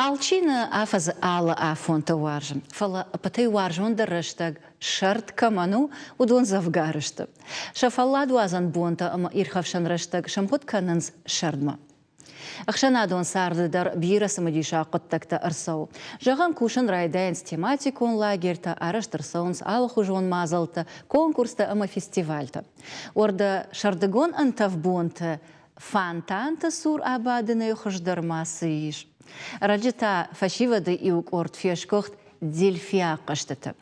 Алчина афаз ала афонта варжын. Фала патай варжын дарыштаг шарт каману удон завгарышты. Шафалладу азан бонта ама ирхавшан рыштаг шамхут кананс шардма. Ахшанадон сардыдар бирасы мадиша қыттакта ырсау. Жаған кушын райдайнс тематикон лагерта араштырсауынс алхужон мазалта конкурста ама фестивальта. Орда шардыгон антав бонта фантанта сур абадыны хуждармасы иш. Раджита фашивады иук орд фешкохт дельфия қаштыты.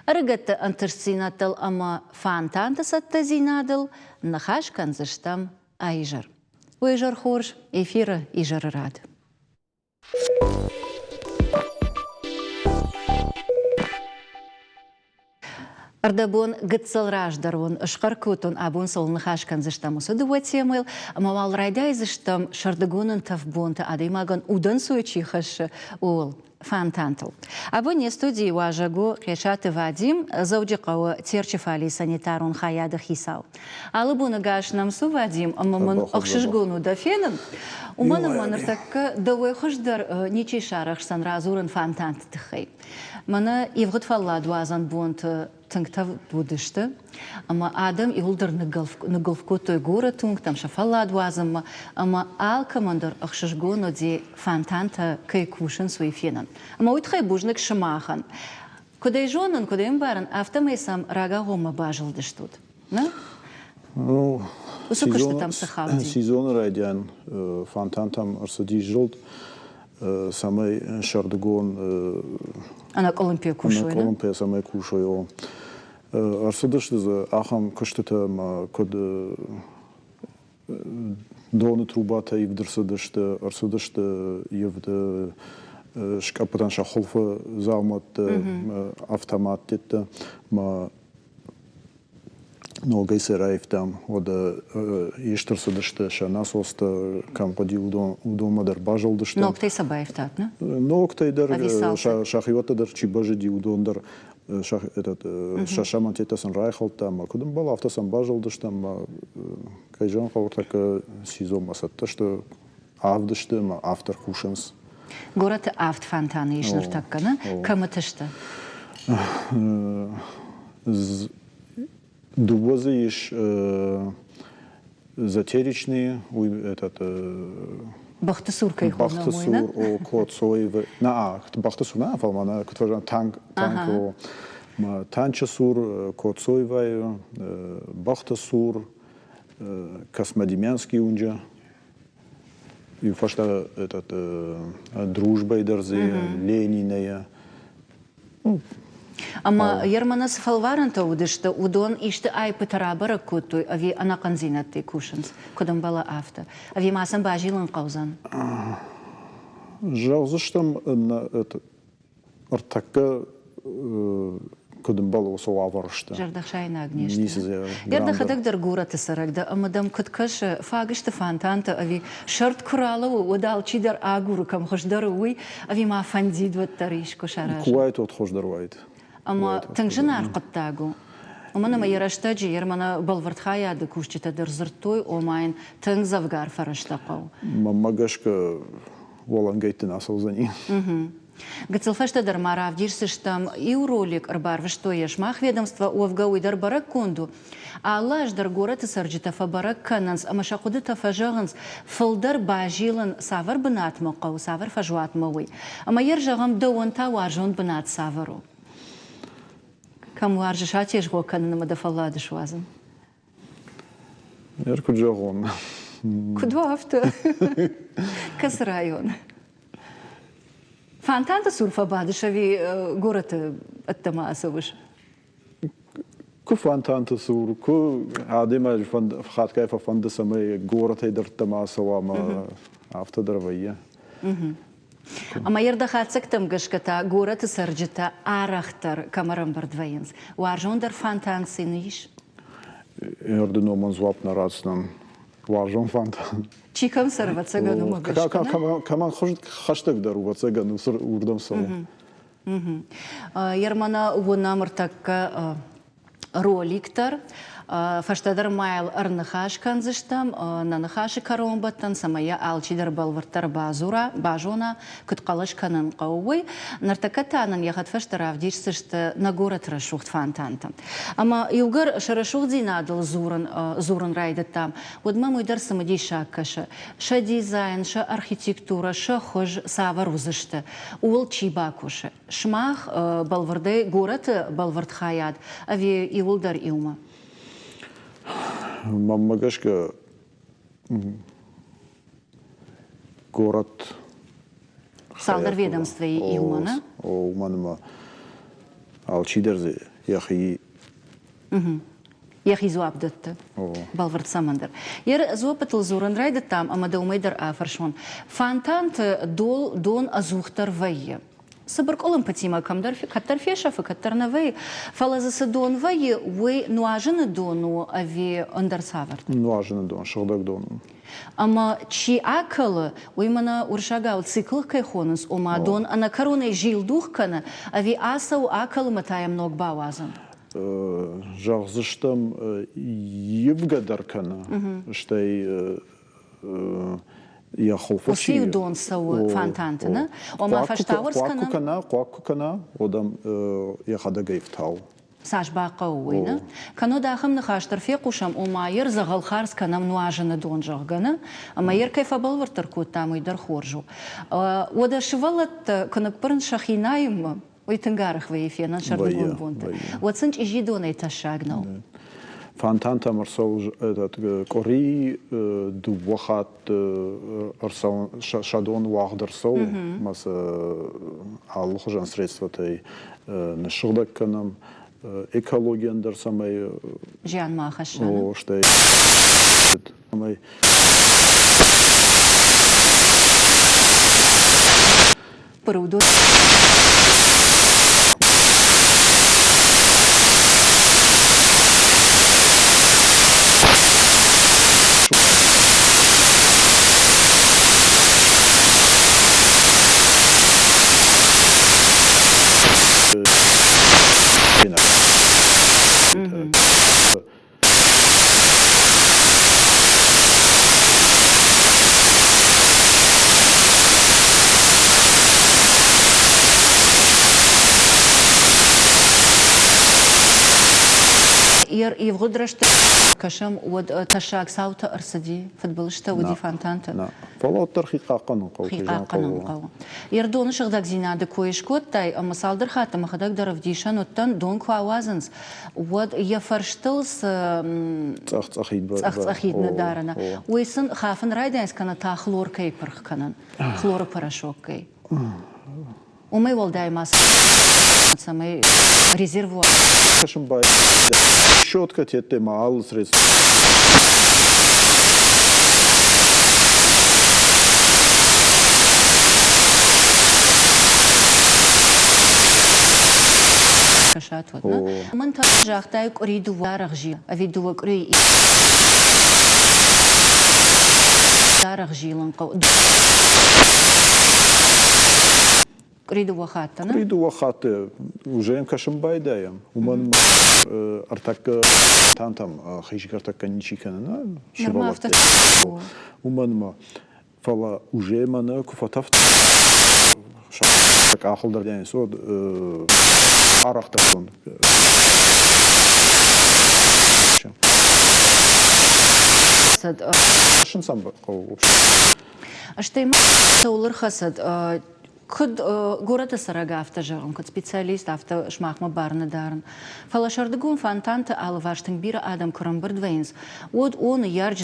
Арыгатты антырсинатыл ама фантанта сатта зинадыл нахаш канзыштам айжар. Уйжар хорш, эфира ижар рад. Ардабон гыцалраждарон ышқаркутон абон солны хашкан зыштамусы дуатемыл, амавал райдай зыштам шардыгонын тавбонта адаймаган удан суечихаш ол фантантл. Абоне студии важагу решаты Вадим заудикау терчефали санитарун хаяда хисау. Алыбуны гашнам су Вадим, амаман ахшишгону дафенын, уманым маныртакка давай хождар ничей шарах санразурын фантант тихай. Мана ивгыт фалладу азан бонт тыңтав будышты, ама адам илдыр ныгылфку той гора тунг там шафалладу азамма, ама ал командор ахшишгону де фантанта кай кушын суефенын. Ама уйтхай бужнык шымахан. Кудай жонын, кудай имбарын, автомайсам рага гома бажылдыштут. Ну, сезон райдян фантантам арсади жылд, самай шардыгон... Ана Олимпия кушой, да? Олимпия самай кушой. Арсадышты за ахам кыштыта код доны трубата ивдырсадышты, арсадышты евды шкапатан шахолфа залмат автомат детті, много сараев там, ода ештырсадышты, шанас осты, кампади удомадар бажылдышты. Ноқтай сабаев тат, не? Ноқтайдар, шахиватадар, чибажыди удондар, шашаман тетасын райхалта, кудым бал автосан бажылдышты, кайжан қавыртака сезон масатта, что авдышты, автор кушанс. Город авт фонтаны ешныр такканы, камытышты? Дубозы еш затеричные, Бахтысур кайховна мойна? Бахтысур, кот соевы, бахтысур, фалмана, который танк, танчасур, кот соевай, бахтысур, космодемянский унджа. И фашта дружба и дерзы, Лениная. Ама ерманас фалваранта удышты, удон ишты ай пытарабара кутуй, ави анаканзинатты кушанс, кудам бала авто. Ави масан бажилан каузан. Жалзыштам артакка кудам бала осо аварышты. Жардахшайна агнешты. Ярдахадак даргураты сарагда, амадам куткаш фагышты фантанта, ави шарт куралау, удал чидар агуру кам хождар уй, ави ма фандид вот таришку шараш. Куайт от хождар вайт. Ама тыңжынар қыттагу. Оманы ма ярашта ермана балвартхаяды кушчита дырзыртой, омайын тың завгар фараштақау. Магашка волангайтын асылзани. Гацелфашта дармара авдирсыштам и ролик рбарвы что ешмах ведомства овгауй дарбарак конду. А лаж даргораты сарджита фабарак кананс, а машакуды тафажаганс фылдар бажилан савар бынат мақау, савар фажуат мауй. Ама ержагам дауан тауаржон бынат савару. Кам варжы шатеш го кананама дафаллады шуазын? Куджагон. Кудва авто? Кас район. Фантанта сурфа бадышави город оттама асовыш? Ку фантанта сур, ку адема фаткайфа фанда самай город айдар оттама асовама автодравая. Ама ерда хацактам гашката город сарджита арахтар камарам бардваенс. Уаржондар фантансы ниш? Ерда номан злап на рацнам. Важон фантан. Чикам сарваца гану магашкана? Каман хаштаг даруваца гану урдам сау. Ермана уонамыр такка роликтар. Фаштадар майл арнахаш канзыштам, нанахаши каромбаттан, самая алчидар балвартар бажона, кыткалаш канан қауой. Нартакатанан яхат фаштарав дишсышты на город рашухт фантанта. Ама югар шарашух динадал зуран райдаттам. Вот маму идар самади шаккаша. Ша дизайн, ша архитектура, ша хож саварузышты. Уол чибакуша. Шмах балварды город балвард хаят. Ави иулдар иума. Мамагашка город Салдар ведомства и умана. Уманма алчидерзе яхи. Яхи зуабдатта. Балвард самандар. Ер зуапатл зуран райдаттам, ама да умайдар афаршон. Фантант дон азухтар вайе. Сабарк олам патима камдар каттар фешафа каттар навей фалазасы дон вайе уй нуажыны дону ави андар савард. Нуажыны дон, шылдак дон. Ама чи акалы уймана уршагау цикл кайхонус ома дон ана короной жил духкана ави асау акалы матаям ног бауазан. Жағзыштам евгадаркана, штай я холфочи. Усию дон сау фантантана, ома фаштауэрскана. Куаккана, одам я хадагайфтау. Саш бақауыйна. Кано дахым нахаштар фекушам омайыр загалхарсканам нуажыны дон жағгана, амайыр кайфа балвартар куттамы идар хоржу. Ода шывалат канакпырын шахинайым ой тынгарах вейфенан шардугун бунты. Вот сынч ижидон айта шагнал. Фантанта марсол этот кори дувахат арсал шадон вахдерсол мас аллахжан средства тай нашылдакканам экологиян дарсамай жан махашана. О штай самай Пруду. Евгодрашта кашам од ташак саута арсади футболишта уди фантанта. Фалаттар хикакканын кау. Хикакканын кау. Ердоны шыгдак зинады коешкоттай, амасалдар хата махадак даравдишан оттан дон квауазанс. Вот я фарштылс цахцахид надарана. Уйсын хафын райдайс кана та хлор кейпарх канан. Хлора порошок кей. Умай волдай мас самый резервуар. Кашымбай щетка тетте мал средств. Кашат вот, на. Ман та жахтай кориду варахжи, а виду кори. Варахжилан кау. Кориду вахата, на? Кориду вахата уже им кашымбай даем. Уман артак тантам хижгартак каничикана, шибалат. Уман фала уже мана куфатафт. Так ахылдар ден сод арахтан. Сад. Шансам кау. Аштайма таулар хасад. Куд город сарага автожаром, куд специалист авто шмахма барна дарн. Фалашардыгун фантанта ал ваштың бира адам курамбырдвейнс. Од он ярж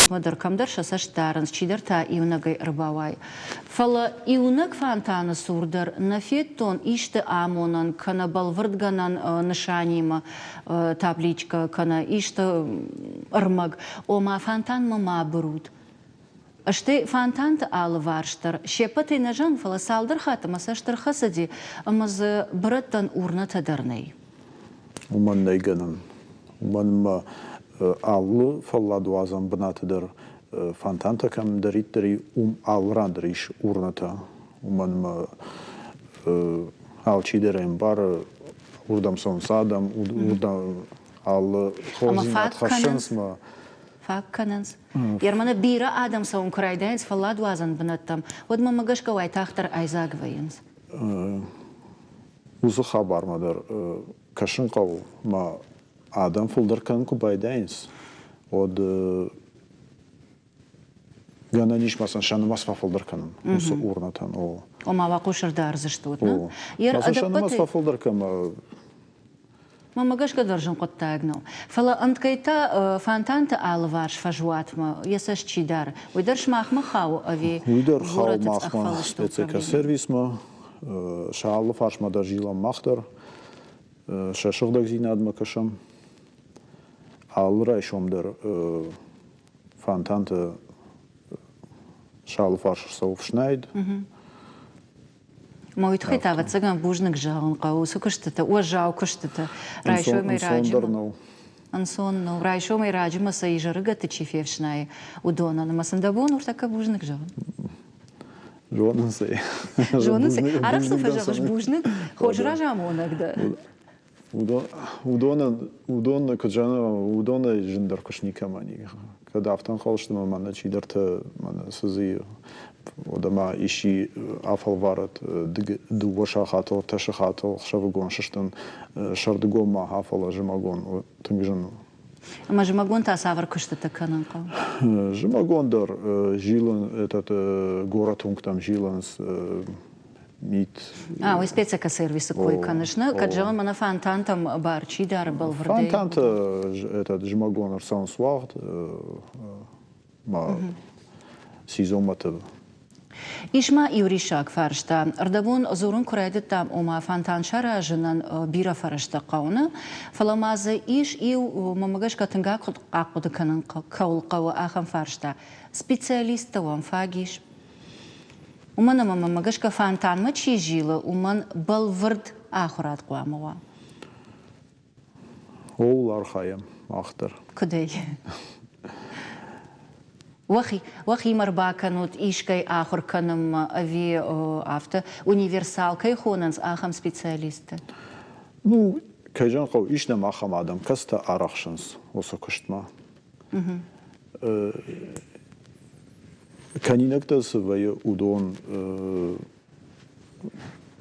мадар камдар шасаш дарнс чидар та иунагай рыбавай. Фала иунаг фантана сурдар нафеттон иште амонан кана балвырдганан нышанима табличка кана иште ырмаг. Ома фантан мама брут. Ашты фантанта алы варштар. Шепаты нажан фаласалдар хата масаштар хасади, амаз браттан урна тадарнай. Уман найганан. Уман аллы фалладуазан бнатадар фантанта кам дариттари алрандриш урната. Уман алчидерем бар урдам сон садам урдам Ал хозинат хашанс ма. Факкананс. Ярмана бира адам саун крайдайнс фалладу азан бнаттам. Вот ма магашка вай тахтар айзагвайнс. Узу хабар мадар кашын қау ма адам фулдар канку байдайнс. Од гана ниш масан шанамас фулдар канам. Усу урнатан о. Ома вакушырда арзыштут, Ер шанамас фулдар кам Мамагашка должен коттагнул. Фала анткайта фантанта алварш фажуатма, ясаш чидар. Уйдар шмахма хау ави. Уйдар хау махма специка сервисма, шааллы фаршма да жилам махтар, шашыгдаг зинадма кашам. Аллыра шомдар фантанта шааллы фарш сауф шнайд. Мойтхи тава цыган бужник жалон каусу кыштыта, уажау кыштыта. Райшой май раджима. Ансон, ну, райшой май раджима саижа рыгаты чифевшнай удона. Намасандабон уртака бужник жалон. Жонын сей. Жонын сей. Араксу фажалаш бужник, хоч ражаму иногда. Удона каджана, удона жиндар кушника мани. Когда автон холштама мана чидарта мана сазию. Одама иши афалварат дуwaша хатол таша хатол шавгон шаштан шардгон ма афала жмагон тнгжан. Ама жмагон та савар кыштыта кананка. Жмагон дар жилан этот город там жиланс мит. Вы специка сервиса кой конечно, каджан мана фантантам барчи дар был врдей. Фантант этот жмагон арсан сварт ма сезомата. Ишма Юришак фаршта. Ардабун зурун курайдит там ума фантан шаражынан бира фаршта қауны. Фаламазы иш ил мамагашка тынга ақуды канын қаул қауы ахам фаршта. Специалиста вам фагиш. Умана мамагашка фантан ма чи жила, уман балвырд ахурат қуамыва. Ол архаям ахтар. Кудей? Вахи марба канут ишкай ахур канам ави авто универсал кай хонанс ахам специалисты. Ну, кайжан қау ишнам ахам адам каста арахшанс оса кыштма. Канинактас вая удон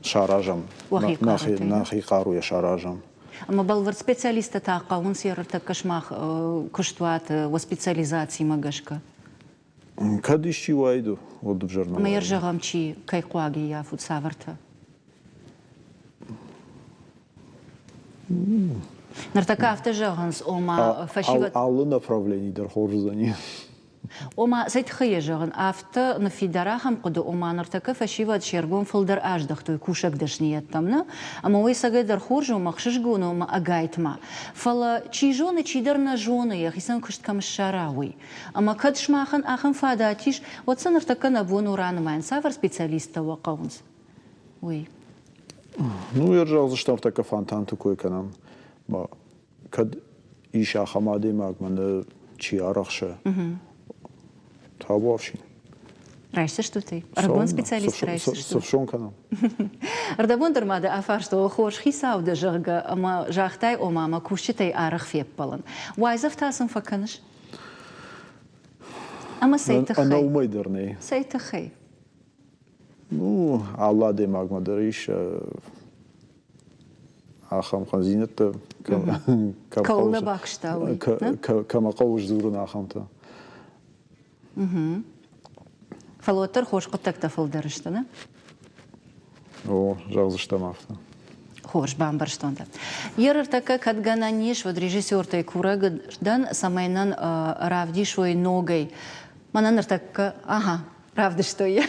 шаражам. Нахи қаруя шаражам. Ама балвард специалиста тақа он серта кашмах кыштуат во специализации магашка. Кадиши вайду от джерна. Ама ержагам чи кай қуаги я фут саварта. Нартака автожаганс ома фашиват. Аллы направлений дар хорзани. Ома сайт хыежаган авто на фидарахам куду ома нартака фашиват шергон фолдер аждахтой кушак дашнияттамна. Ама ой сагай дар хоржу махшишгуну ома агайтма. Фала чи жоны чи дар на жоны яхисан кышткам шарауи. Ама кадшмахан ахам фадатиш вот са нартака на бону ранмайн савар специалиста вакаунс. Ой. Ну ержал заштав така фантанту кой канам. Ма кад иша хамаде магмана чи арахша. Табавшин. Райся что ты? Ардабон специалист райся что? Совшон канал. Ардабон дермада афар что хош хисав да жарга ама жахтай омама кушчитай арах феппалан. Вайзав тасам факаныш? Ама сейта хай. Ана умайдерней. Сейта хай. Ну, Алла де магмадариш ахам хазинетта Каулда бакштауи. Кама қауш зурун ахамта. Фалотар хош коттакта фылдарыштана? О, жағзыштамафта. Хош бамбарштонда. Ерыр така кадгана ниш вот режиссертай курагдан самайнан равдишой ногой. Манан така, ага, правда что я.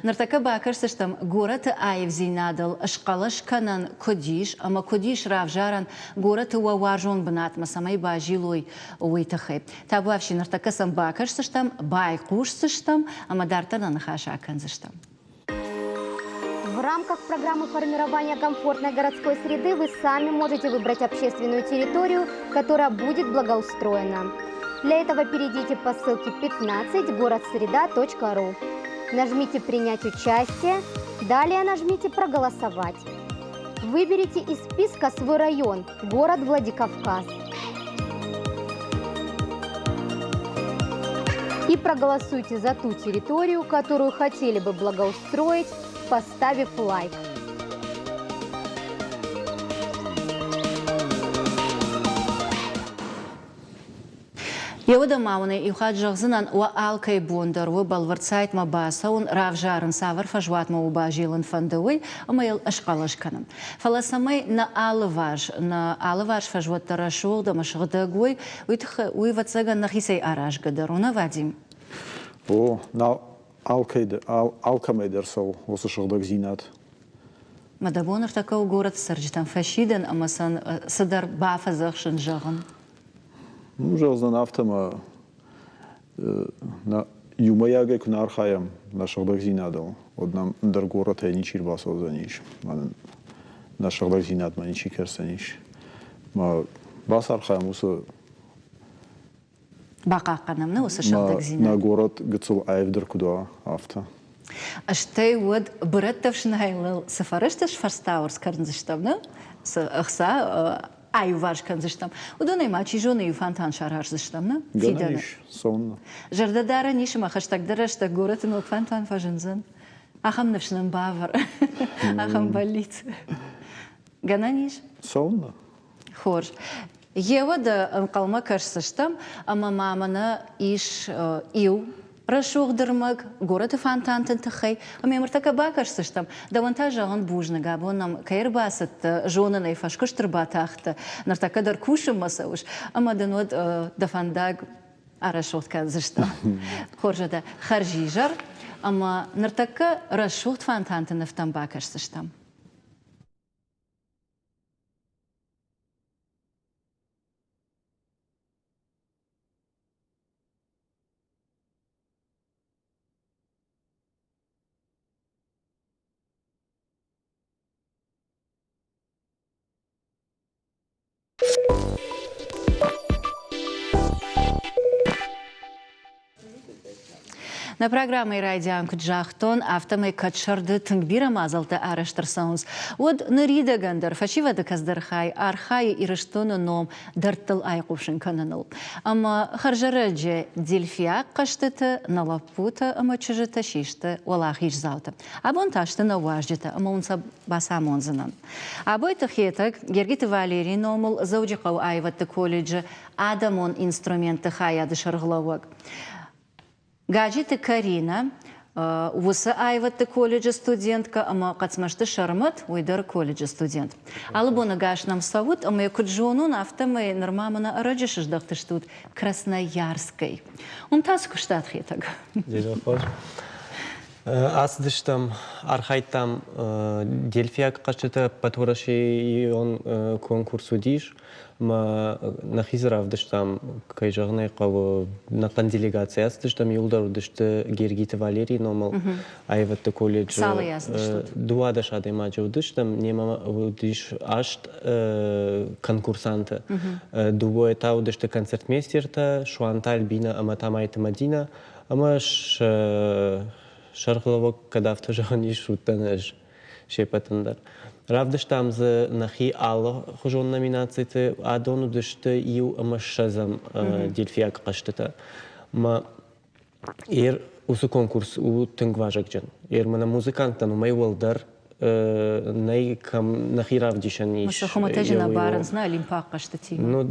Нартака бакарсы штам город айвзи надал шкалаш канан кодиш, ама кодиш равжаран город уаважон бнатма самай бажилой уйтахай. Табавши нартака сам бакарсы штам байкушсы штам, ама дартана нахаша аканзы штам. В рамках программы формирования комфортной городской среды вы сами можете выбрать общественную территорию, которая будет благоустроена. Для этого перейдите по ссылке 15 городсреда.ру. Нажмите «Принять участие», далее нажмите «Проголосовать». Выберите из списка свой район, город Владикавказ. И проголосуйте за ту территорию, которую хотели бы благоустроить, поставив лайк. Яуда мауны ихад жагзынан ва алкай бондар ва балварцайт мабаса он равжарын савар фажват мауба жилан фандауй амайл ашкалашканам. Фаласамай на алываш фажват тарашул да машгдагуй уй вацага нахисей араш гадаруна Вадим. О, на алкамейдер сол осы шыгдаг зинат. Мадабонар такау город сарджитан фашиден амасан садар бафазахшын жаган. Ну, жалзан автома на юмаяге кунархаям на шыгдаг зинадал. Однам дар город я ничир басал за ниш. На шыгдаг зинат ма ничи керсаниш. Ма басархаям усы Бақақанамны осы шыгдаг зинат. на город гыцул айвдер куда авто. Аштай уад бұраттавшынайлыл сафарышташ фарстауырс карнзыштамны? Ақса айваш канзыштам. Удонай мачи жоны юфантан шарарзыштамны? Ганайш, сонна. Жардадара нишма хаштагдара штаг город инул фантан фажынзын. Ахам навшнам бавар. Ахам болит. Гананиш? Сонна. Хорж. Ева да қалма карсыштам, ама мамана иш ил рашуғдырмаг, город фантантын тахай, ама еміртака бакарсыштам. Даванта жағын бужны габонам кайыр басыт жонынай фашкыштыр батақты, нартака дар кушым масауш, ама дануад дафандаг арашуғдка зыштам. Хоржада харжижар, ама нартака рашуғд фантантын эфтам бакарсыштам. На программе «Радиам Кджахтон» автомой качарды тынгбира мазалты араштырсаңыз. Од нарида гандар, фашива каздархай, архай и раштоны ном дартыл айқушын кананыл. Ама харжараджи дельфия каштыты, налапута, ама чыжыта шишты, олах иш зауты. Абон ташты на важджита, ама унса баса монзынан. Абой тахетак, Гергиты Валерий номыл зауджикау айватты колледжи, адамон инструменты хаяды шарглавак. Гаджиты Карина, усы айватты колледжі студентка, ама қатсмашты шармат, уйдар колледжі студент. Алыбоны гашнам савут, ама якуджонун автомай нормамына араджи шыждақты штут Красноярской. Он таску штат хетаг. Дедо хош. Асдыштам, архайтам дельфияк қашыты патураши и он конкурсу диш. Ма нахизрав дыштам кай жағнай қавы нақан делегация асдыштам юлдар дышты Гергиты Валерий номал айватты колледж. Салы яздыштут. Дуадаш адема жаудыштам нема диш ашт конкурсанты. Дуо этау дышты концертмейстерта, Шуанталь бина аматамайты Мадина, амаш шарғылавок кадавты жағын еш руттаныш шепатындар. Равдыштам за нахи алла хужон номинацияты адону дышты ию амашазам дельфияк қаштыта. Ма ер усы конкурс у тынгважак жан. Ер мана музыканттан умай уалдар най кам нахи равдишан иш. Маса хоматажина барынс на олимпақ қаштыти. Ну,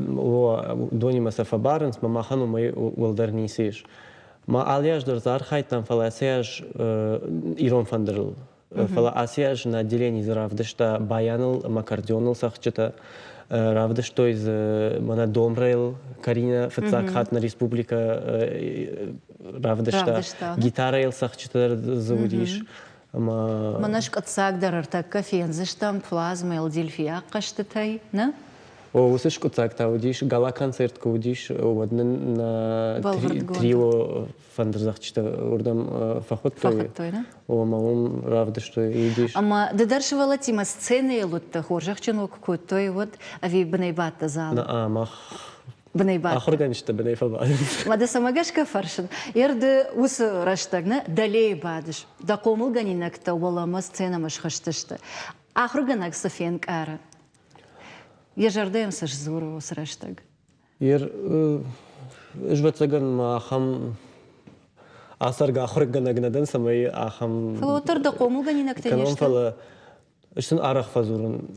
дони масафа барынс, ма махан умай уалдар нисиш. Ма алияждар за архайтан фаласияж ирон фандырыл. Фала асияж на отделении за равдышта баяныл, макардионыл сахчыта, равдышто из мана домрейл, Карина Фацакхат на республика равдышта, гитарейл сахчыта заудиш. Манаш катсагдар артакка фензыштам плазмайл дельфияк каштытай, на? О, усыш куцак таудиш, гала концерт каудиш, однын на трио фандырзахчыта урдам фахот той. Фахот той, на? О, маум равда, что идиш. Ама дадаршывала тима сцены елутта хоржахчыну какой той вот, ави бнайбатта зал. На амах. Бнайбатта. Ахорганишта бнайфабад. Мада самагашка фаршын. Ерді усы раштагна далей бадыш. Да комыл ганинакта олама сцена машхаштышты. Ахорганак софенк ара. Ежардем саш зуру сраштаг. Ер жвацаган махам асарга ахрыгана гнадан самай ахам Фала отыр да қому ганинак канон тенешті. фала Что арах фазурун,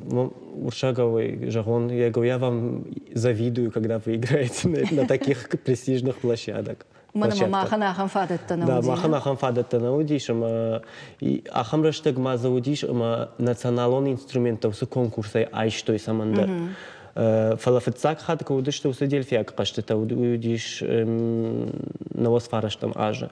Уршаговой жагон, я вам завидую, когда вы играете на таких престижных площадках. Мана махана ахам фадетта на Да, удина. махана ахам фадетта на удиш, ахам раштаг маза удиш, националон инструментов с конкурсой айштой саманда. Фалафетсак хат кудиш, что усадельфиак каштета удиш на восфараштам ажа.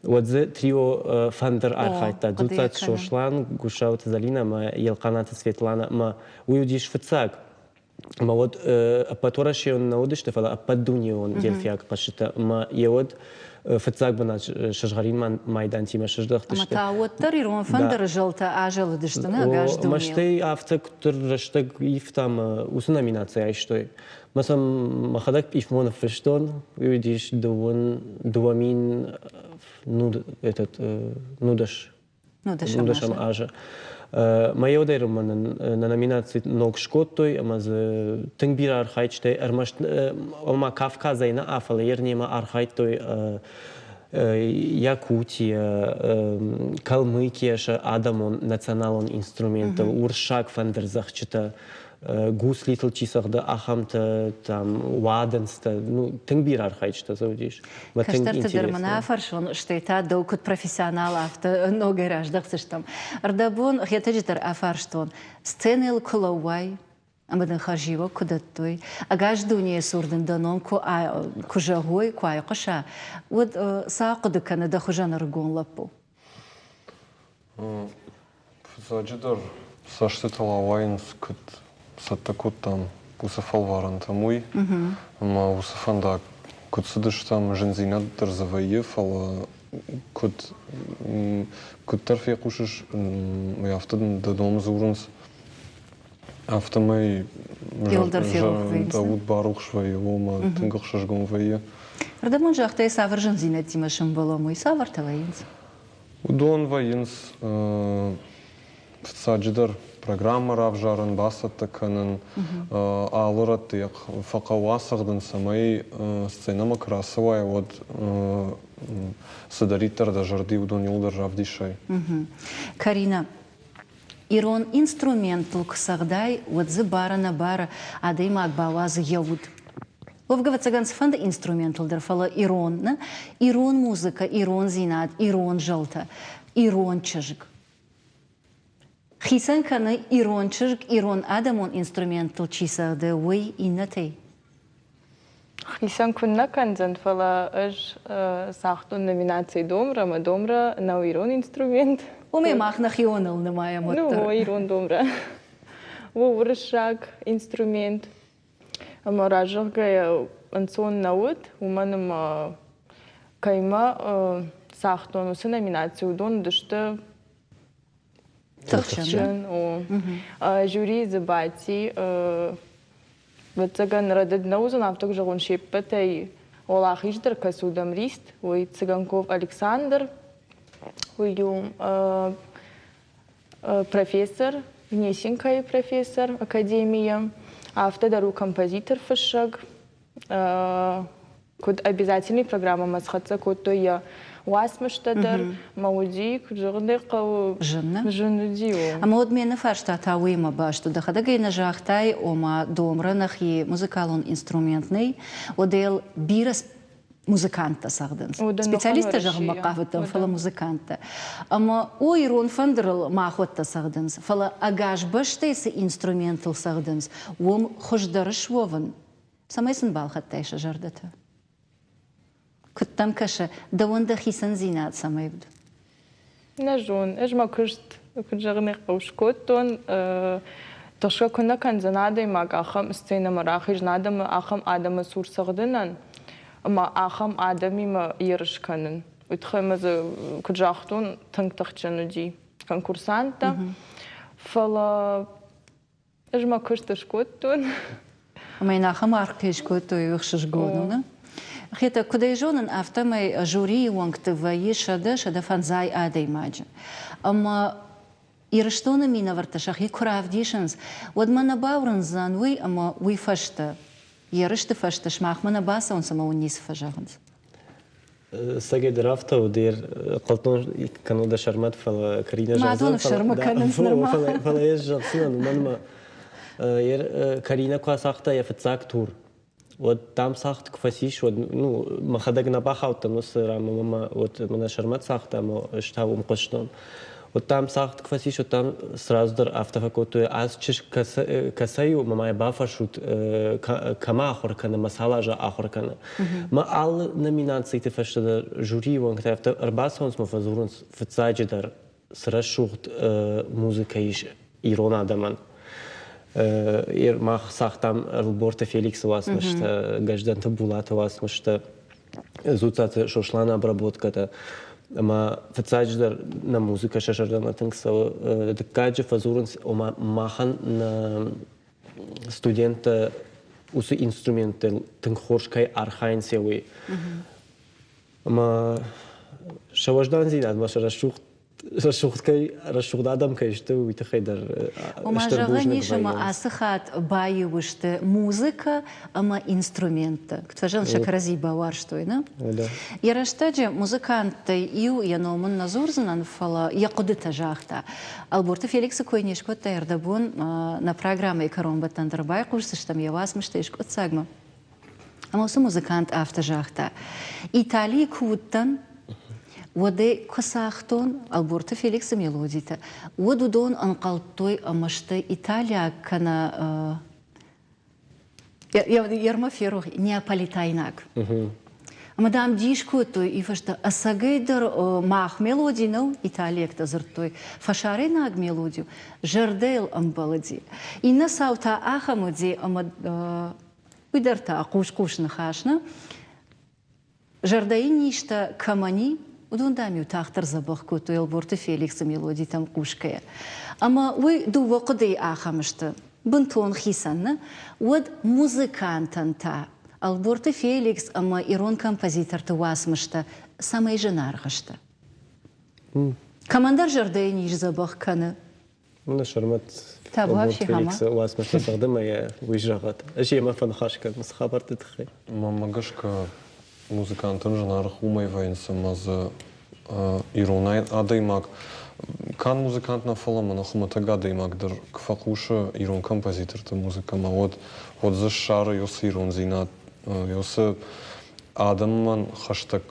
Вот за трио фандер архайта, дуцат шошлан, гушаут залина, ма елканата Светлана, ма уюдиш фецак. Ма вот патораши он наудиш, тефала ападуни он дельфиак кашита, ма еод фецак бана шажгарин майдан тима шаждах Ама та отыр ирон фандер жылта ажалы дыштына гаждумел. Маштей автак турраштаг ифтам усу номинация айштой. Масам махадак ифмонов фештон, уюдиш дуамин нудаш нудашам ажа. Моя удайру на номинации ног шкоттой, ама за тенгбира архайчтой, ама Кавказа и на Афала, ернема архайтой Якутия, Калмыкия, Адамон, националон инструментов, Уршак фандерзахчета, Гус Литл Чисахда, Ахамта, там, Ваденста, ну, тенгбир архайчта заудиш. Каштарты дермана фаршон, что это доукут профессионал авто ногой рождахсыш там. Ардабон, хетаджитар афарштон, сцены лколовай, амадан хаживо кудаттой, агаждуния сурден данон кужагой, куай коша. Вот саақуды канада хужан аргон лапу. Заджидар, саштетала вайнс кут саттакут там усафалваран тамуй, ама усафанда кут сыдыш там жензина дырзаваев, ала кут тарфи кушаш, я автодан дадом зурунс, автомай Дауд Барух швайома, тынгах шашгон вайе. Ардабон жахтай савар жензина тимашым болому и савар таваинс. Удон вайнс Заджидар программа равжаран басатта канан алырат як факауасагдан самай сценама красовая вот садаритар да жарди удон юлдар равдишай. Карина, ирон инструментал ксагдай вот за бара на бара, а да имак баваз явуд. Ловгава цаганс фанда инструментал дерфала ирон, ирон музыка, ирон зинат, ирон жалта, ирон чажик. Хисан каны ирон чажик, ирон адамон инструментал чисагды уй иннатей. Хисан кунна канзан фала аж сахтун номинации домра, ма домра на ирон инструмент. Уме махнах ионал на моя мотор. Ну, ирон домра. Во вршак инструмент. Ама ражалга ансон наут, уманам кайма сахтун усы номинацию дон дышта Тахчан, жюри забати, вот цыган радед наузан, а также он шеппетай Олахиждер касудам рист, ой Цыганков Александр, ой профессор, Гнесинкай профессор академия, а второй композитор фашаг, код обязательный программа масхатса, код то я Уасмаштадар, Мауди, Куджардекау, Женудио. А мы отмены фаршта тауима башту, да хадагай на жахтай, ома домра нахи музыкалон инструментный, одел бирас музыканта сагденс. Специалиста жах макавитам фала музыканта. Ама ойрон фандрал махотта сагденс, фала агаш баштайсы инструментал сагденс, ом хождарыш вован. Самайсын балхаттайша жардата. Куттам каша, да он да хисан зинат самайбд. Нажон, эжма кышт, куджарнех паушкоттон, тошка кунна канзанада и маг ахам сцена марахиж надам ахам адама сурсагдынан, ама ахам адами ма ершканын. Утхаймаз куджахтон тангтахчануди конкурсанта, фала эжма кышт шкоттон. Ама инахам аркешкотто и вихшишгону, Хета кудайжонан автомай жюри уангтывае шада фанзай адай маджа. Ама ирштона мина варташах и куравдишанс. Вот мана бауран занвей, ама уй фашта. Ярышты фашта шмах мана баса он сама унис фажаганс. سجد رافته ودير قلتون كانوا ده شرمت فلا كارينا ما أظن شرمة كان فلا يجب سنة ومن ما كارينا كوا ساخته يفتزاك تور وتام ساخت كفاسيش ну ما خدقنا باخاوت نص رام ماما من شرمت ساخته ما اشتاو مقشتون وتام ساخت كفاسيش وتام сразу در автофакоту аз чиш касаю мама бафашут кама ахоркана масала жа ахоркана ما all nominații te faci de juri und te arbas uns ma versuchen verzeihe der srashucht muzika ish irona daman mach sachtam Roberta Felix was мышта гажданта булата was мышта зуцат шошлана обработката ما verzeihe der na muzika shashardana tinksa de kaje versuchen ma machen studenten us instrumente tinkhorshkai archainsewi ما شواجدان زينات باش رشوخ آدم كيشتو ويتخيدر وما جغنيش ما أسخات باي وشت موسيقى أما إنسترومنت كتفاجأن شكرزي باورشتوينا يرشتاجي مузыканты يو ينومن نزورزنان فلا يقود تجاهتا Алборта Феликса койнешко тайрдабун на программе Карон Батандербай курсыштам явас мыштешко цагма. Амасы музыкант автожахта. Италии куттан وده كساختون Алборта Феликса мелодита. ودون أنقلتوي أمشتى إيطاليا كنا يرمى في روح نياباليتايناك. مدام ديشكو تو يفشت أساقيدر ماخ ميلودي نو إيطاليا كتزرتوي فشاريناك ميلوديو جرديل أمبالدي. إن ساوتا آخمدي أمد ويدرتا قوش نخاشنا جردين نيشتا كماني ودون داميو تاختر زبخكو تو Алборта Феликса ميلودي تم قوشكيا. أما وي دو وقدي آخمشتا بنتون خيسان ود مузыкантан та Алборта Феликс أما إيرون كومبозитор تواسمشتا سامي جنارغشتا. كماندر جردين نيش زبخ كان من شرمت تابوها بشي هما Феликса واسمشتا تخدمها يا ويجرغت أشي ما فنخاش كان مس خبر تتخي ما гашка музыкантын жанарых умай вайынсым азы иронай адаймак. Кан музыкант на фалама на хуматага адаймак дар кфакуша ирон композитор та музыка ма вот за шара йос ирон зинат йос адамман хаштаг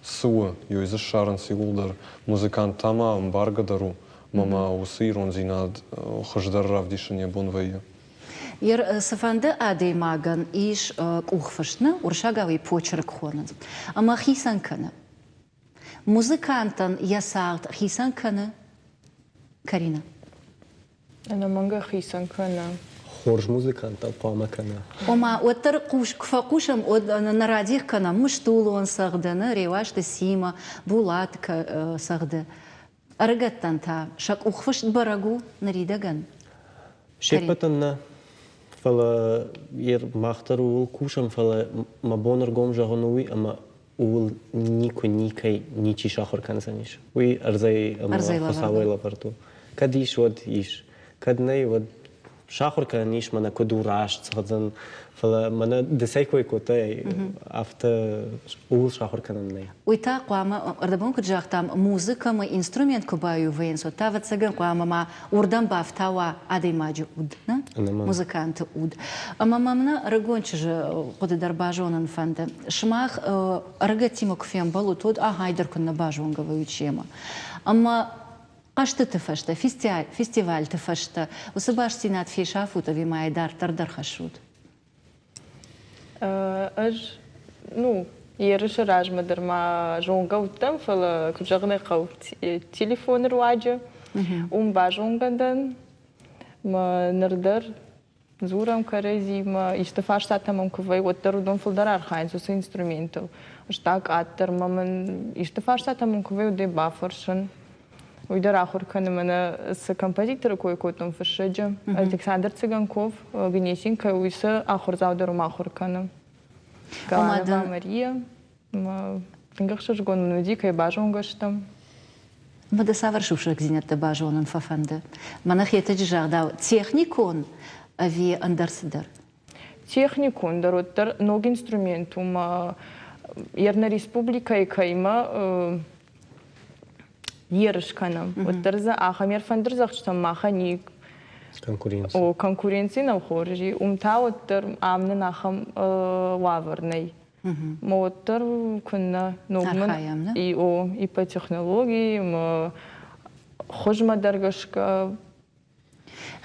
суа йос за шаран сигулдар музыкант тама амбарга дару мама ус ирон зинат хаждар равдишане бонвая. Ер сафанды адаймаган иш кухфашна уршагавый почерк хонан. Ама хисан кана. Музыкантан ясалт хисан кана. Карина. أنا مانجا خيسان كنا خورج مузыкант алпама кана Ома оттар куш кфакушам од на радих кана муштулон сагдана ревашта сима булатка сагда. Аргаттан та шак ухфашт барагу наридаган. شيبتنا فلا ير مختار وكوشم فلا ما بونر قوم جهنوي أما ول نيكاي نيشي شاخر كان زنيش وي أرزاي أما خساوي لبرتو كديش ود إيش كدناي ود شاخر كان نيش منا كدو راش تصدقن فلا منا دسايكوي كوتاي أفتا ول شاخر كان ناي ويتا قوام أردبون كجاختام موسيقى ما إنسترومنت كبايو وينسو تافت سجن قوام ما وردم بافتاوا عادي ماجي ود نا مuzыканты ود أما مامنا رجونش قد درباجون فند شماخ رجتيمو كفيم بالو تود هايدر كنا باجون قويتشيما أما قشت تفشت فيستيفال تفشت وسباش سينات في شافوت في ماي دار تردر خشود ну يرش راج مدر ما جونغا وتم فلا كجغنا قو تليفون رواجه باجونغدن ما نردر زورم كرزي ما يشتفاش تاتم كوي وتر دون فلدر ارخاين سو انسترومنتال اشتاق اتر ما من يشتفاش تاتم كوي دي بافرشن ويدر آخر كان منا سكمبозитор كوي كوتم في الشجع ألكسندر цыганков гнесин كويسة آخر زاودر وما آخر كان كأنا ماريا ما تنقشش قون ندي كي باجون قشتم ما ده سافر شو شو كزينة تباجون ففند ما نخية تجار داو تكنيكون أفي أندرسدر تكنيكون دروتر نوع إنسترومنتوم Ерна республика и кайма ерышканам. Вот дырза ахамер фандырзах что маханик. Конкуренция. О конкуренции на хоржи. Умта вот дыр амны нахам лаврный. Вот дыр кунна ногман и по технологии хожма даргашка.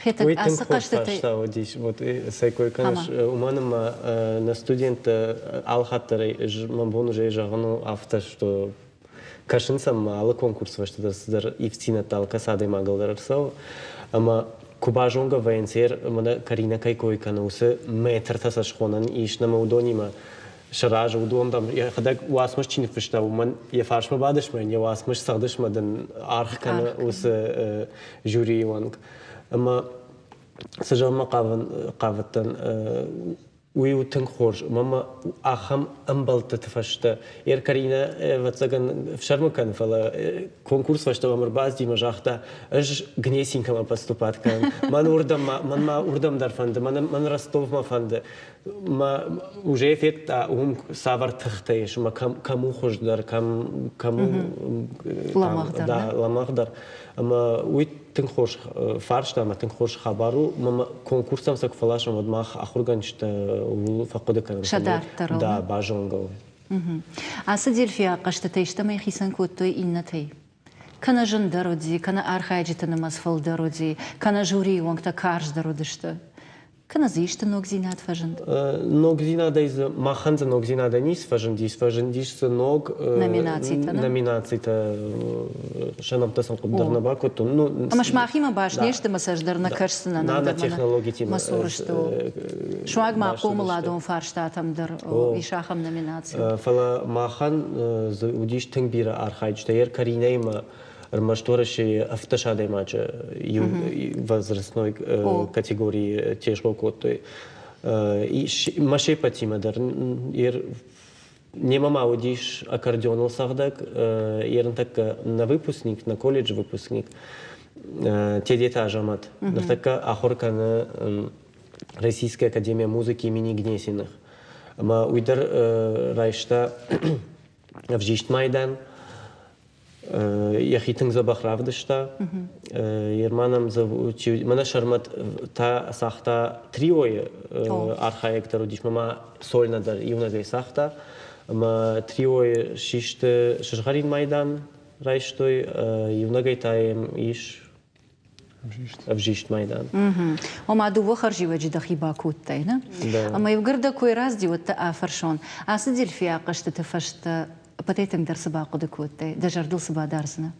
Хетак асыкашты Что вот здесь вот сайкой канаш уманым на студента алхатары мамбон уже жагану авто что кашинсам мало конкурсов что да и в цена талка сады магалдарсов ама кубажонга венцер мана Карина кайкой канусы метр тасашхонан иш на маудонима шараж удон там я хадак уасмаш чин фштау ман я фаршма бадыш мен я уасмаш сагдыш мадан арх кана ус жюри ванг أما سجل ما قافتن ويوتن خورج ماما أخم أمبلت تفشت كارينا واتساقن في شرم كان فلا كونكورس فشت وامر باز دي مجاختا أج جنيسين كما بستوبات كان ما أردم در فند من رستوف ما فند ما وجه فيت هم سافر تختيش ما كمو خوش در كمو لمقدر أما ويت تنخوش فارش ما تنخوش خبرو ما كونكورسام سك فلاش ما دماغ أخرجنش فقد كان شدار ترى دا باجونغو أصدق فيها قشة تيجتمع خيسان كوتوي إنتي كنا جندرودي كنا أرخاجي تنمس فلدرودي كنا جوري وانك تكارج درودشته كنا زيشت نوغزينات فجند نوغزينات إز ما خنز نوغزينات نيس فجنديس نوغ نوميناتي تا شنو بتسمع قدرنا باكوتو مش معي ما باش نيشت مساج درنا كرسنا نانا تكنولوجي تيم مسورشتو شو عق معقوم لادون فارشتاتم در إيشاخم نوميناتي فلا ما خن وديش تنبير أرخاج تير كاريناي ما Рмаштораши автошадай мача возрастной категории тяжело котой. И машей патимадар. Не мама удиш аккордеонал сахдак. Ерн так на выпускник, на колледж выпускник. Те дети ажамат. Нартака ахорка на Российская академия музыки имени Гнесиных. Ма уйдар райшта в Жишт Майдан. Я хитинг забахравдышта. Ерманам завучи. Мана шармат та сахта триое архаектор удиш. Мама сольна дар юнагай сахта. Ма триое шиште шашгарин Майдан райштой юнагай таем иш. В Жишт Майдан. وما دوو خرجي وجه دخي باكوت تينا. أما يبقردا كوي راس دي وتا آفرشون. أصدق فيها قشت تفشت بتيتم درس باقو دكوتي دجردل سبا درسنا.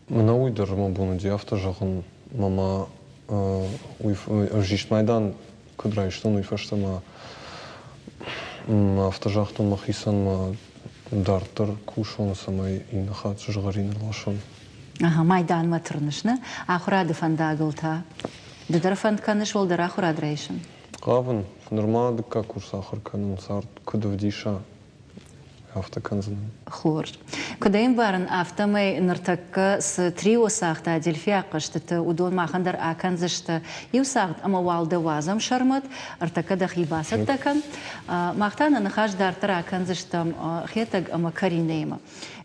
Мына уйдыр мабуны ди автожағын мама Жишт Майдан кыдрайштан уйфашта автожақтан махисан ма дартыр кушон самай инахат жғарин лашон. Ага, Майдан матрнышна. Ахурады фандагылта. Дыдар фанд каныш олдар ахурад рейшн. Қавын, нормады как курс ахыр канын сарт кыдывдиша автоканзын. Хурж. Кудаим барын автомай ныртакка с трио сахта дельфия қыштыты удон махандар аканзышты ев сахт ама валды вазам шармат артака дахи басат такан махтана нахаш дартыр аканзыштым хетаг ама Каринейма.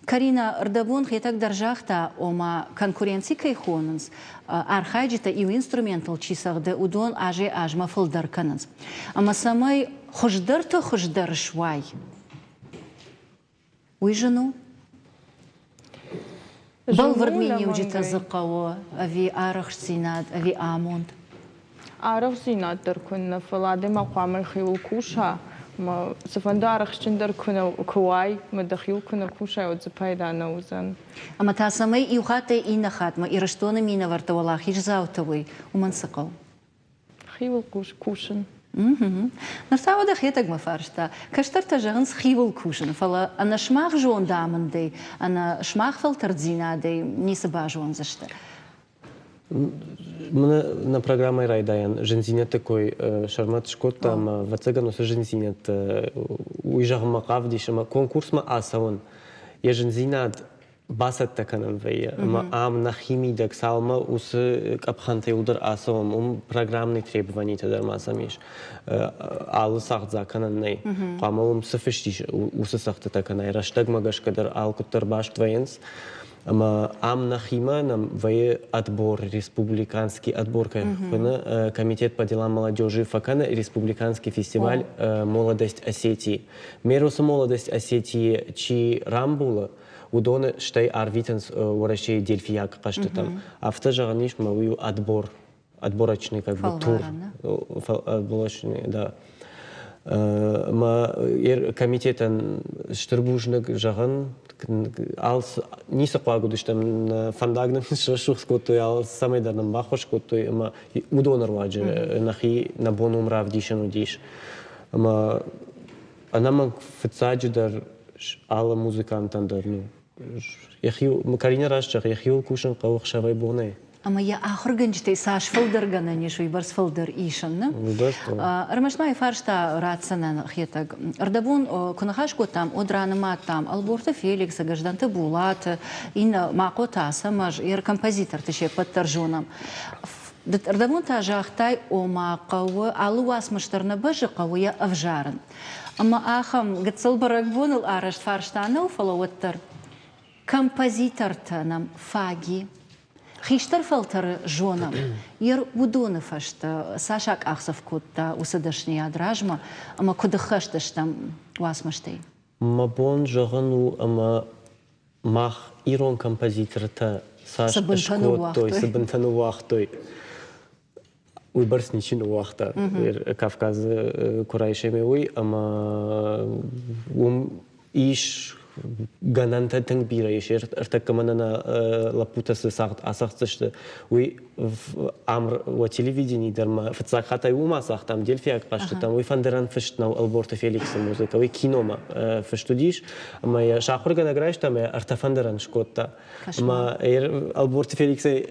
Карина ардабун хетак даржахта ома конкуренции кайхонынс архайджита и инструментал чисагды удон аже ажма фылдар канынс. Ама самай хождар-то хождар швай. Уйжану? Был в Армении уджита зыкауы, ави арах синад, ави амонт. Арах синад даркунна фалады мақамы хил куша. ما سفندارخ شندر كنا كواي مدخيل كنا كوشا وتزبايدا نوزن. أما تاسمي يخاطي إن خاتمة إرشتونا مينا ورتا والله خير زاوتوي ومن سقو. خيول كوشن. نرتاو دخيتك مفارشتا كشترت جغنس خيول كوشن فلا أنا شماغ جون دامن دي أنا شماغ فلتر زينا دي نيسبا جون زشتا. На программе Райдаян жензинет такой шармат шкот там в цыгану с жензинет уйжах макав дишама конкурс ма асаун я жензинат басат таканан вея, ама ам на химии дак салма усы капханте удар асом, программные требования тадар масамиш. Алы сахт заканан ней. Қама сафиштиш усы сахты таканай. Раштаг магаш кадар алкуттар баш твоенс. Ама ам на хима нам вее отбор, республиканский отбор, комитет по делам молодежи Факана, республиканский фестиваль «Молодость Осетии». Меруса «Молодость Осетии» чи рамбула, удоны штай арвитенс уращей дельфияк кашты там. А в тажаганиш мавию отбор, отборочный как бы тур. Отборочный, да. Ма комитетан штырбужник жаган алс ниса клагуды штам фандагнам шашух скоттой алс самый дарнам бахош скоттой ма удонар ваджи нахи на бонум равдишану диш ма анама фцаджи дар ала музыкантан дар ну яхил карина рашчах яхил кушан кавах шавай боне. Ама я ахорганчтай саш филдергана нишуй барс филдер ишан. Рамашмай фаршта рацанан хетаг. Ардабун кунахашко там одранама там Алборта Феликса гажданты Булат ин макота самаж ир композитор теше подтаржунам. Ардабун тажахтай омакавы алуас мыштарна бажы кавыя авжарын. Ама ахам гацал барагбунул араш фарштаныл фалауаттар. Композитор-то нам фаги. Хиштар фалтар жонам, ер удоны фашта, сашак ахсов кутта усадашни адражма, ама кудахашташ там васмаштей. Ма бон жагану, ама мах ирон композитор-то саш ашкоттой, сабантану вахтой. Уйбарс ничину вахта, Кавказ курайшеме уй, ама иш гананта тангбира ешер артакаманана лапутасы сахт асахтышты уй амр ва телевидении дарма фцахатай ума сахтам дельфияк кашты там уй фандеран фештнау Алборта Феликса музыка уй кинома фештудиш ама я шахурга награешь там артафандеран шкотта ама Алборта Феликса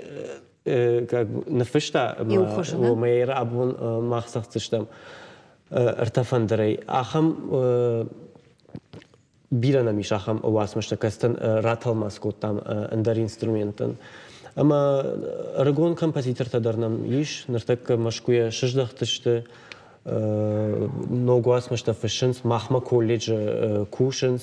как на фешта ама я абун махсахтыштам артафандерай ахам Бирана мишахам овасмашта кастан раталмас коттам андар инструментан. Ама рагон композитор тадарнам иш нартак машкуя шаждахтышты много асмашта фэшнс махма колледж кушенс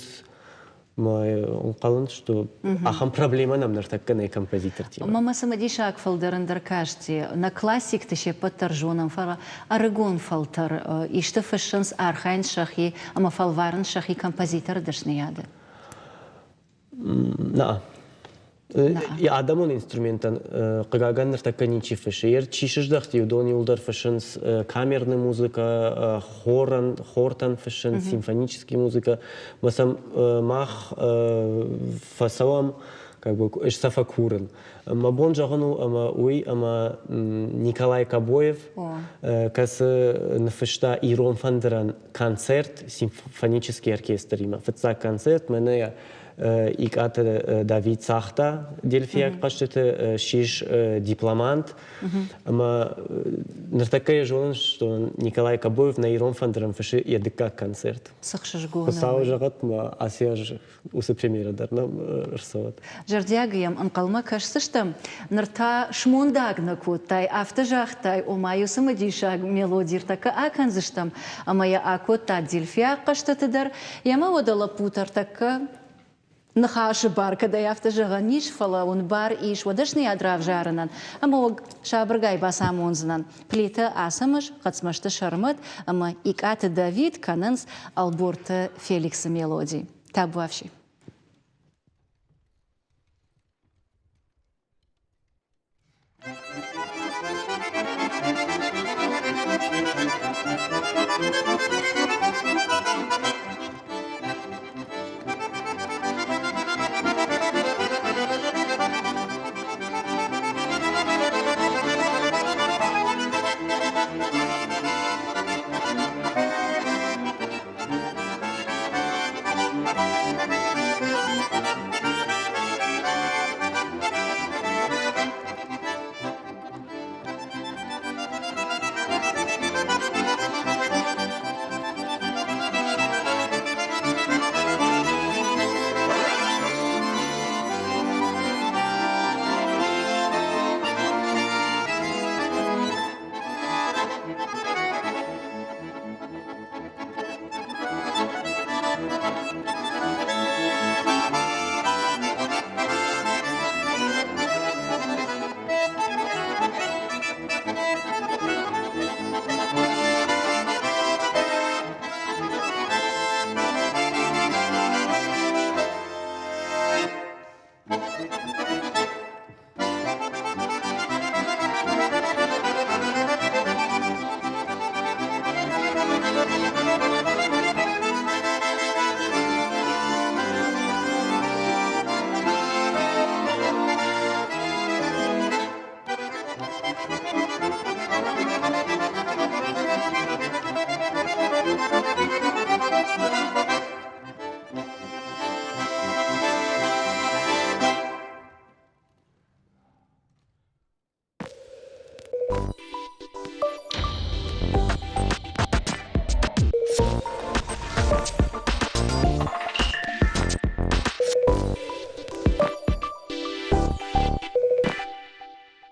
май он қалын что ахам проблема нам нартак канай композитор тема. Мама самадишак фалдарандар кашти на классик теше подтаржунам фара арагон фалтар ишта фэшнс архайн шахи ама фалварн шахи композитор дашнияды. На. Я адамон инструментан кагаган нартака ничи фэшер чишждахти удони улдар фэшнс камерная музыка хортан фэшн симфонический музыка масам мах фасавам как бы эшсафакурен мабон жагану ама уй ама Николай Кабоев кас нафешта Ирон Фандеран концерт симфонический оркестр има фца концерт мене иката Давид Сахта дельфияк каштыты шиш дипломант ама нартакая жолын что Николай Кабоев на Ирон Фандеран феши ядыка концерт сахшажгона пасау жагат ма асияж усы премьера дарнам рсават жардягыям анкалма кашсыштам нарта шмондагна куттай автожахтай омаю самадишаг мелодир така аканзыштам амая акота дельфияк каштытыдар яма одала путар така нахаши бар, когда я автожага ниш фала, он бар иш, водашни адрав жаранан, ама шабргай басамонзанан. Плита асамаш, хацмашта шармат, ама иката Давид кананс Алборта Феликса мелодий. Табуавши.